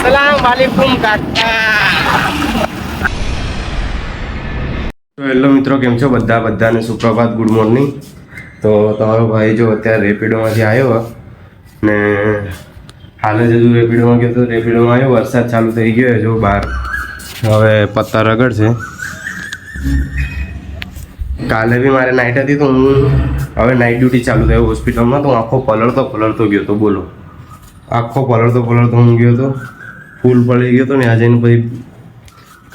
अस्सलामुअलैकुम काका। तो હેલો મિત્રો, કેમ છો બધાને સુપ્રભાત, ગુડ મોર્નિંગ। તો તમારો ભાઈ જો અત્યારે રેપિડોમાંથી આવ્યો ને હાલ જ હજુ રેપિડોમાં ગયો તો રેપિડોમાં આવ્યો, વરસાદ ચાલુ થઈ ગયો જો બહાર હવે પત્તા રગડશે। કાલે બી મારે નાઇટ હતી તો હું હવે નાઇટ ડ્યુટી ચાલુ થયો હોસ્પિટલમાં, તો આખો પલળતો ગયો તો, બોલો આખો પલળતો હું ગયો તો, ફૂલ પડી ગયો તો ને આજે પછી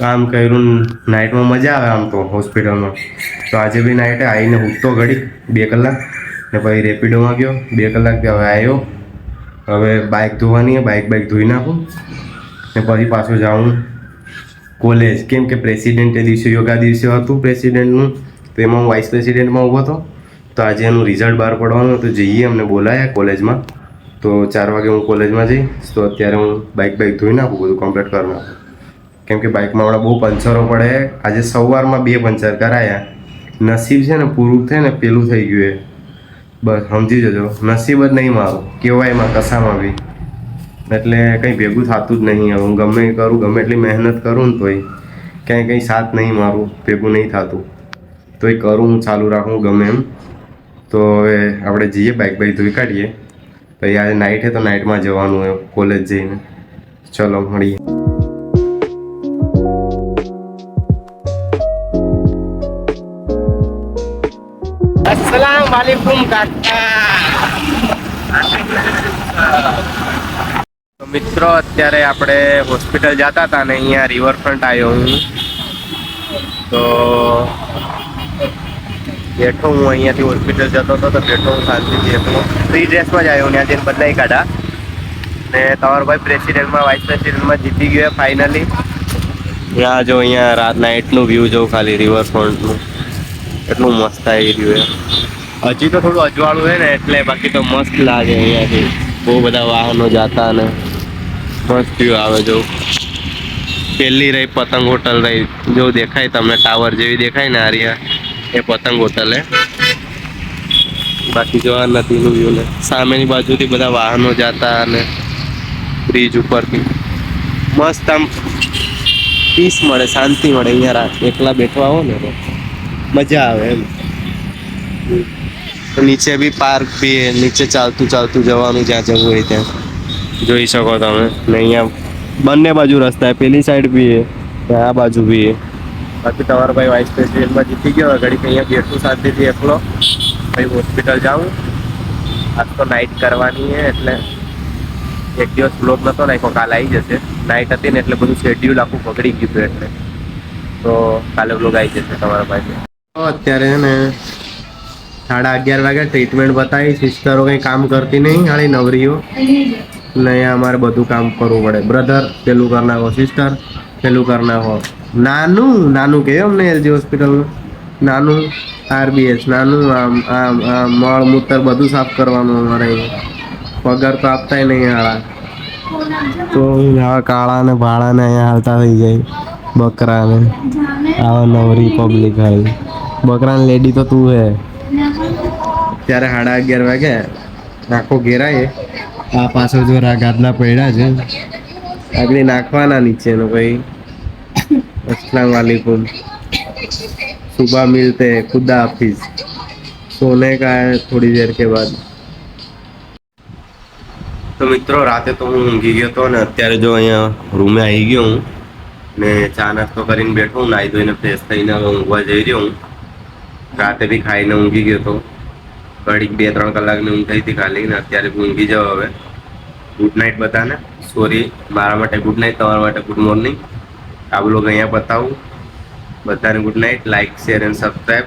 કામ કર્યું। નાઇટમાં મજા આવે આમ તો હોસ્પિટલમાં, તો આજે બી નાઇટે આવીને ઉઠતો ઘડી 2 કલાક ને પછી રેપિડોમાં ગયો 2 કલાક, હવે આવ્યો, હવે બાઇક ધોવાની બાઇક ધોઈ નાખું ને પછી પાછું જાઉં કોલેજ, કેમ કે પ્રેસિડેન્ટ દિવસે યોગા દિવસે હતું પ્રેસિડેન્ટનું, તો એમાં હું વાઇસ પ્રેસિડેન્ટમાં ઊભો હતો, તો આજે એનું રિઝલ્ટ બહાર પડવાનું, તો જઈએ અમને બોલાયા કોલેજમાં, તો 4 વાગે હું કોલેજમાં જઈશ। તો અત્યારે હું બાઇક ધોઈ નાખું, બધું કમ્પ્લીટ કરી નાખું, કેમ કે બાઇકમાં હમણાં બહુ પંચરો પડે। આજે સવારમાં 2 પંચર કરાયા, નસીબ છે ને પૂરું થાય ને પેલું થઈ ગયું એ, બસ સમજી જજો, નસીબ જ નહીં મારું કેવાય એમાં કશામાં બી, એટલે કંઈ ભેગું થતું જ નહીં। હવે હું ગમે કરું, ગમે એટલી મહેનત કરું ને તોય કંઈ સાથ નહીં મારું, ભેગું નહીં થતું, તોય કરું હું, ચાલુ રાખું ગમે એમ। તો હવે આપણે જઈએ બાઇક ધોઈ કાઢીએ, પછી આજે નાઇટ છે તો નાઇટમાં જવાનું હોય કોલેજ જઈને, ચલો મળીએ। अस्सलामुअलैकुम काका। तो મિત્રો અત્યારે આપણે હોસ્પિટલ જતા હતા ને અહીંયા રિવરફ્રન્ટ આવ્યો હું, તો બેઠો હું અહીંયાથી હોસ્પિટલ જતો હતો, તો બેઠો હું શાંતિથી એકલો ફ્રી ડ્રેસમાં જ આવ્યો, ત્યાં જઈને બદલાઈ કાઢા ને તમારો ભાઈ પ્રેસિડેન્ટમાં વાઇસ પ્રેસિડેન્ટમાં જીતી ગયો ફાઇનલી। ત્યાં જો અહીંયા રાત નાઇટનું વ્યૂ જો ખાલી રિવરફ્રન્ટનું એટલું મસ્ત આવી રહ્યું છે। હજી તો થોડું અજવાળું છે ને એટલે, બાકી તો મસ્ત લાગે અહીંયાથી, બહુ બધા વાહનો જતા ને મસ્ત વ્યૂ આવે। જો પેલી રહી પતંગ હોટલ રહી, જો દેખાય તમને ટાવર જેવી દેખાય ને આરિયા, એ પતંગ હોટલ હે। બાકી જો આ નદીનું વ્યૂ ને સામેની બાજુથી બધા વાહનો જતા અને બ્રિજ ઉપરથી મસ્ત આમ પીસ મળે, શાંતિ મળે અહીંયા, એકલા બેઠવા આવો ને તો મજા આવે એમ। નીચે બી પાર્ક બી, નીચે ચાલતું જવાનું, જ્યાં જવું હોય ત્યાં જોઈ શકો તમે ને। અહીંયા બંને બાજુ રસ્તા, પેલી સાઈડ બી છે, આ બાજુ બી છે। બાકી તમારો ભાઈ વાઇસ પ્રેસિડેન્ટમાં જીતી ગયો, ઘડીક અહીંયા બેઠું શાંતિથી એકલો, પછી હોસ્પિટલ જાઉં। આજ તો નાઇટ કરવાની છે એટલે એક દિવસ બ્લોગ નહોતો નાખ્યો, કાલે આવી જશે, નાઇટ હતી ને એટલે બધું શેડ્યુલ આખું બગડી ગયું હતું, એટલે તો કાલે બ્લોગ આવી જશે તમારા ભાઈ। અત્યારે છે ને 11:30 વાગે ટ્રીટમેન્ટ બતાવી, સિસ્ટરો કંઈ કામ કરતી નહીં, હાળી નવરીઓ ને અહીંયા અમારે બધું કામ કરવું પડે। બ્રધર પેલું કરી નાખો, સિસ્ટર પેલું કરી નાખો, નાનું કે અમને એલજી હોસ્પિટલનું નાનું RBS નાનું, આમ મળ મૂત્ર બધું સાફ કરવાનું અમારે, પગાર તો આપતાય નહીં હાળા, તો આવા કાળા ને ભાડા ને અહીંયા હાલતા થઈ જાય બકરા ને, આવા નવરી પબ્લિક હાલ, બકરા ને લેડી તો તું હે। ત્યારે 11:30 વાગે નાખો ઘેરાય, આ પાછળ જો ગાદલા પડ્યા છે, આગળ નાખવાના નીચેનો ભાઈ। अस्सलाम वालेकुम, सुबह मिलते हैं, खुदा हाफिज, सोने का है थोड़ी देर के बाद। તો મિત્રો રાતે તો હું ઊંઘી ગયો હતો ને અત્યારે જો અહીંયા રૂમે આવી ગયો હું ને ચા નાસ્તો કરીને બેઠો હું, નાહી ધોઈને ફ્રેશ થઈને હવે ઊંઘવા જઈ રહ્યો હું। રાતે બી ખાઈને ઊંઘી ગયો હતો, ઘડીક 2-3 કલાકની ઊંઘ થઈ હતી ખાલી, ને અત્યારે બી ઊંઘી જાઉં હવે। ગુડ નાઇટ બધાને, સોરી મારા માટે ગુડ નાઇટ, તમારા માટે ગુડ મોર્નિંગ। આ બ્લોગ અહીંયા બતાવું, બધાને good night, like share and subscribe.